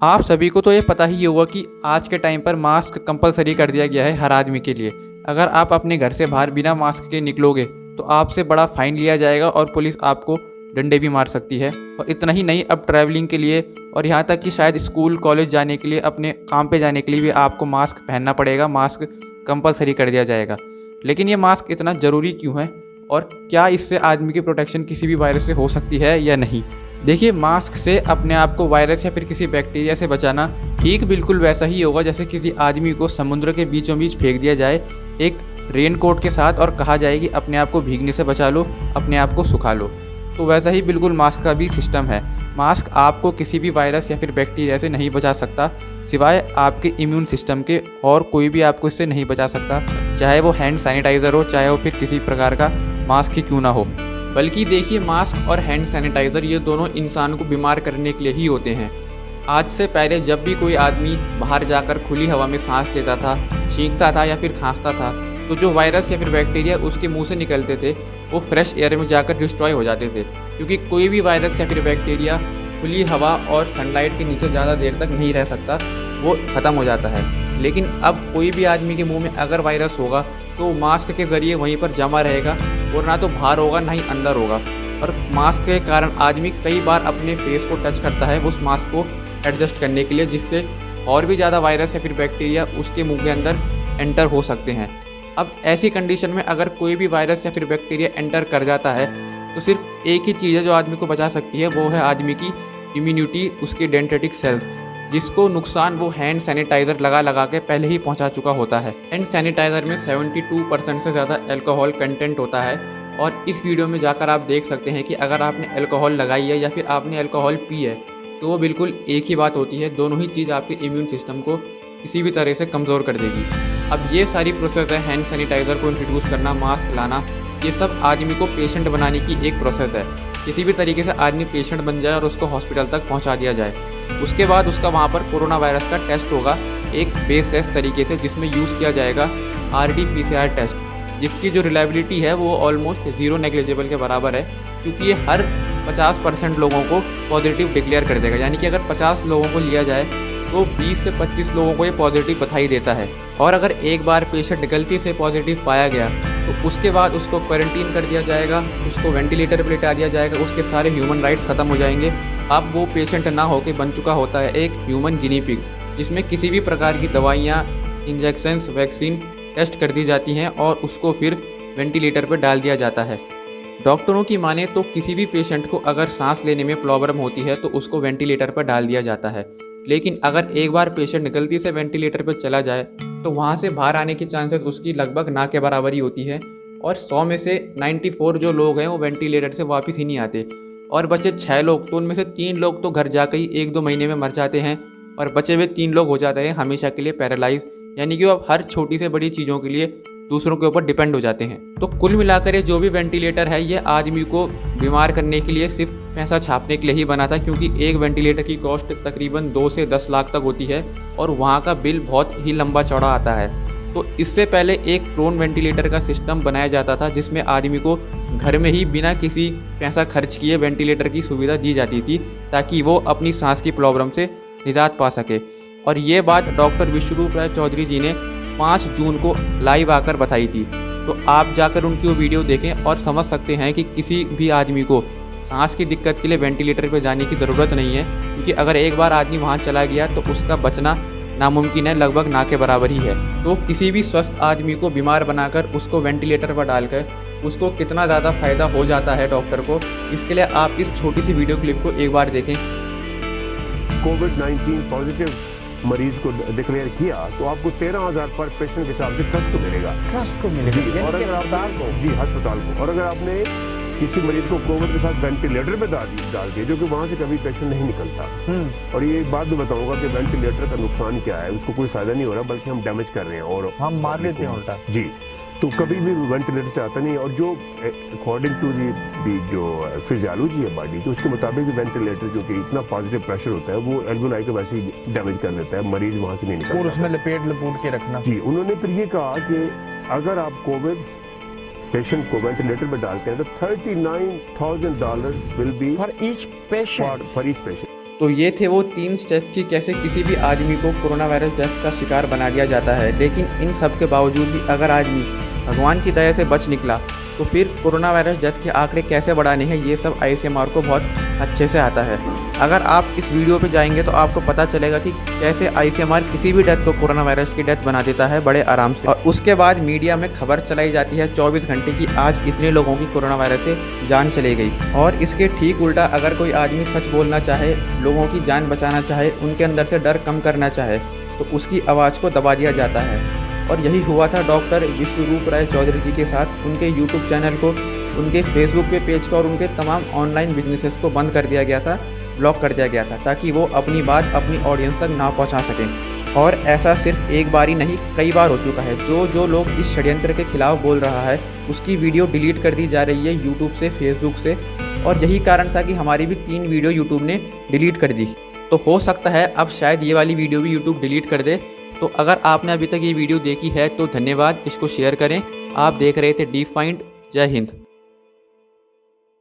आप सभी को तो ये पता ही होगा कि आज के टाइम पर मास्क कंपलसरी कर दिया गया है हर आदमी के लिए। अगर आप अपने घर से बाहर बिना मास्क के निकलोगे तो आपसे बड़ा फाइन लिया जाएगा और पुलिस आपको डंडे भी मार सकती है। और इतना ही नहीं, अब ट्रैवलिंग के लिए और यहाँ तक कि शायद स्कूल कॉलेज जाने के लिए, अपने काम पे जाने के लिए भी आपको मास्क पहनना पड़ेगा, मास्क कंपलसरी कर दिया जाएगा। लेकिन ये मास्क इतना ज़रूरी क्यों है और क्या इससे आदमी की प्रोटेक्शन किसी भी वायरस से हो सकती है या नहीं? देखिए, मास्क से अपने आप को वायरस या फिर किसी बैक्टीरिया से बचाना ठीक बिल्कुल वैसा ही होगा जैसे किसी आदमी को समुद्र के बीचों बीच फेंक दिया जाए एक रेन कोट के साथ और कहा जाए कि अपने आप को भीगने से बचा लो, अपने आप को सुखा लो। तो वैसा ही बिल्कुल मास्क का भी सिस्टम है। मास्क आपको किसी भी वायरस या फिर बैक्टीरिया से नहीं बचा सकता सिवाय आपके इम्यून सिस्टम के, और कोई भी आपको इससे नहीं बचा सकता, चाहे वो हैंड सैनिटाइज़र हो, चाहे वो फिर किसी प्रकार का मास्क ही क्यों ना हो। बल्कि देखिए, मास्क और हैंड सैनिटाइज़र ये दोनों इंसान को बीमार करने के लिए ही होते हैं। आज से पहले जब भी कोई आदमी बाहर जाकर खुली हवा में सांस लेता था, छींकता था या फिर खांसता था, तो जो वायरस या फिर बैक्टीरिया उसके मुंह से निकलते थे वो फ्रेश एयर में जाकर डिस्ट्रॉय हो जाते थे, क्योंकि कोई भी वायरस या फिर बैक्टीरिया खुली हवा और सनलाइट के नीचे ज़्यादा देर तक नहीं रह सकता, वो ख़त्म हो जाता है। लेकिन अब कोई भी आदमी के मुंह में अगर वायरस होगा तो मास्क के ज़रिए वहीं पर जमा रहेगा और ना तो बाहर होगा ना ही अंदर होगा। और मास्क के कारण आदमी कई बार अपने फेस को टच करता है उस मास्क को एडजस्ट करने के लिए, जिससे और भी ज़्यादा वायरस या फिर बैक्टीरिया उसके मुंह के अंदर एंटर हो सकते हैं। अब ऐसी कंडीशन में अगर कोई भी वायरस या फिर बैक्टीरिया एंटर कर जाता है तो सिर्फ एक ही चीज़ है जो आदमी को बचा सकती है, वो है आदमी की इम्यूनिटी, उसके डेंड्रिटिक सेल्स, जिसको नुकसान वो हैंड सैनिटाइज़र लगा के पहले ही पहुंचा चुका होता है। हैंड सैनिटाइज़र में 72% से ज़्यादा अल्कोहल कंटेंट होता है, और इस वीडियो में जाकर आप देख सकते हैं कि अगर आपने अल्कोहल लगाई है या फिर आपने अल्कोहल पी है तो वो बिल्कुल एक ही बात होती है। दोनों ही चीज़ आपके इम्यून सिस्टम को किसी भी तरह से कमज़ोर कर देगी। अब ये सारी प्रोसेस है, हैंड सैनिटाइज़र को इंट्रोड्यूस करना, मास्क लाना, ये सब आदमी को पेशेंट बनाने की एक प्रोसेस है। किसी भी तरीके से आदमी पेशेंट बन जाए और उसको हॉस्पिटल तक पहुंचा दिया जाए। उसके बाद उसका वहाँ पर कोरोना वायरस का टेस्ट होगा एक बेसलेस तरीके से, जिसमें यूज़ किया जाएगा RT-PCR टेस्ट, जिसकी जो रिलायबिलिटी है वो ऑलमोस्ट ज़ीरो नेग्लिजिबल के बराबर है, क्योंकि ये हर 50% लोगों को पॉजिटिव डिक्लेयर कर देगा। यानी कि अगर 50 लोगों को लिया जाए तो 20 से 25 लोगों को ये पॉजिटिव बधाई देता है। और अगर एक बार पेशेंट गलती से पॉजिटिव पाया गया तो उसके बाद उसको क्वारंटीन कर दिया जाएगा, उसको वेंटिलेटर पर लेटा दिया जाएगा, उसके सारे ह्यूमन राइट्स ख़त्म हो जाएंगे। अब वो पेशेंट ना होकर बन चुका होता है एक ह्यूमन गिनी पिग, जिसमें किसी भी प्रकार की दवाइयाँ, इंजेक्शंस, वैक्सीन टेस्ट कर दी जाती हैं और उसको फिर वेंटिलेटर पर डाल दिया जाता है। डॉक्टरों की माने तो किसी भी पेशेंट को अगर सांस लेने में प्रॉब्लम होती है तो उसको वेंटिलेटर पर डाल दिया जाता है। लेकिन अगर एक बार पेशेंट गलती से वेंटिलेटर पर चला जाए तो वहाँ से बाहर आने की चांसेस उसकी लगभग ना के बराबर ही होती है, और 100 में से 94 जो लोग हैं वो वेंटिलेटर से वापस ही नहीं आते, और बचे 6 लोग तो उनमें से 3 लोग तो घर जाकर ही 1-2 महीने में मर जाते हैं, और बचे हुए 3 लोग हो जाते हैं हमेशा के लिए पैरालाइज। यानी कि वो अब हर छोटी से बड़ी चीज़ों के लिए दूसरों के ऊपर डिपेंड हो जाते हैं। तो कुल मिलाकर ये जो भी वेंटिलेटर है ये आदमी को बीमार करने के लिए सिर्फ पैसा छापने के लिए ही बना था, क्योंकि एक वेंटिलेटर की कॉस्ट तकरीबन 2 से 10 लाख तक होती है और वहाँ का बिल बहुत ही लंबा चौड़ा आता है। तो इससे पहले एक प्रोन वेंटिलेटर का सिस्टम बनाया जाता था, जिसमें आदमी को घर में ही बिना किसी पैसा खर्च किए वेंटिलेटर की सुविधा दी जाती थी, ताकि वो अपनी सांस की प्रॉब्लम से निजात पा सके। और ये बात डॉक्टर विश्वरूप राय चौधरी जी ने 5 जून को लाइव आकर बताई थी। तो आप जाकर उनकी वो वीडियो देखें और समझ सकते हैं कि किसी भी आदमी को सांस की दिक्कत के लिए वेंटिलेटर पर जाने की ज़रूरत नहीं है, क्योंकि अगर एक बार आदमी वहाँ चला गया तो उसका बचना नामुमकिन है, लगभग ना के बराबर ही है। तो किसी भी स्वस्थ आदमी को बीमार बनाकर उसको वेंटिलेटर पर डालकर उसको कितना ज़्यादा फ़ायदा हो जाता है डॉक्टर को, इसके लिए आप इस छोटी सी वीडियो क्लिप को एक बार देखें। कोविड-19 पॉजिटिव मरीज को डिक्लेयर किया तो आपको 13,000 पर पेशेंट के हिसाब से ट्रस्ट को मिलेगा। ट्रस्ट को मिलेगा और अगर अस्पताल को, जी अस्पताल को, और अगर आपने किसी मरीज को कोविड के साथ वेंटिलेटर पे डाल दिया, जो कि वहाँ से कभी पेशेंट नहीं निकलता। और ये एक बात भी बताऊंगा कि वेंटिलेटर का नुकसान क्या है, उसको कोई फायदा नहीं हो रहा, बल्कि हम डैमेज कर रहे हैं और हम मार लेते हैं उल्टा। जी, तो कभी भी वेंटिलेटर से आता नहीं। और जो अकॉर्डिंग टू दी जो फिजियोलॉजी है बॉडी, तो उसके मुताबिक वेंटिलेटर जो कि इतना पॉजिटिव प्रेशर होता है वो एल्वोलाई को वैसे ही डैमेज कर देता है, मरीज वहाँ से नहीं निकलता। और उसमें लपेट के रखना। जी, उन्होंने फिर ये कहा कि अगर आप कोविड पेशेंट को वेंटिलेटर में डालते हैं तो $39,000 will be for each patient. For each patient. तो ये थे वो 3 स्टेप कि कैसे किसी भी आदमी को कोरोना वायरस डेथ का शिकार बना दिया जाता है। लेकिन इन सब के बावजूद भी अगर आदमी भगवान की दया से बच निकला तो फिर कोरोना वायरस डेथ के आंकड़े कैसे बढ़ाने हैं ये सब ICMR को बहुत अच्छे से आता है। अगर आप इस वीडियो पे जाएंगे तो आपको पता चलेगा कि कैसे ICMR किसी भी डेथ को कोरोना वायरस की डेथ बना देता है बड़े आराम से। और उसके बाद मीडिया में खबर चलाई जाती है 24 घंटे की आज इतने लोगों की कोरोना वायरस से जान चली गई। और इसके ठीक उल्टा अगर कोई आदमी सच बोलना चाहे, लोगों की जान बचाना चाहे, उनके अंदर से डर कम करना चाहे तो उसकी आवाज़ को दबा दिया जाता है। और यही हुआ था डॉक्टर विश्वरूप राय चौधरी जी के साथ। उनके यूट्यूब चैनल को, उनके फेसबुक पे पेज को और उनके तमाम ऑनलाइन बिजनेसेस को बंद कर दिया गया था, ब्लॉक कर दिया गया था, ताकि वो अपनी बात अपनी ऑडियंस तक ना पहुंचा सकें। और ऐसा सिर्फ एक बार ही नहीं, कई बार हो चुका है। जो लोग इस षड्यंत्र के खिलाफ बोल रहा है उसकी वीडियो डिलीट कर दी जा रही है यूट्यूब से, फेसबुक से। और यही कारण था कि हमारी भी 3 वीडियो यूट्यूब ने डिलीट कर दी। तो हो सकता है अब शायद ये वाली वीडियो भी यूट्यूब डिलीट कर दे। तो अगर आपने अभी तक ये वीडियो देखी है तो धन्यवाद, इसको शेयर करें। आप देख रहे थे डीप फाइंड। जय हिंद।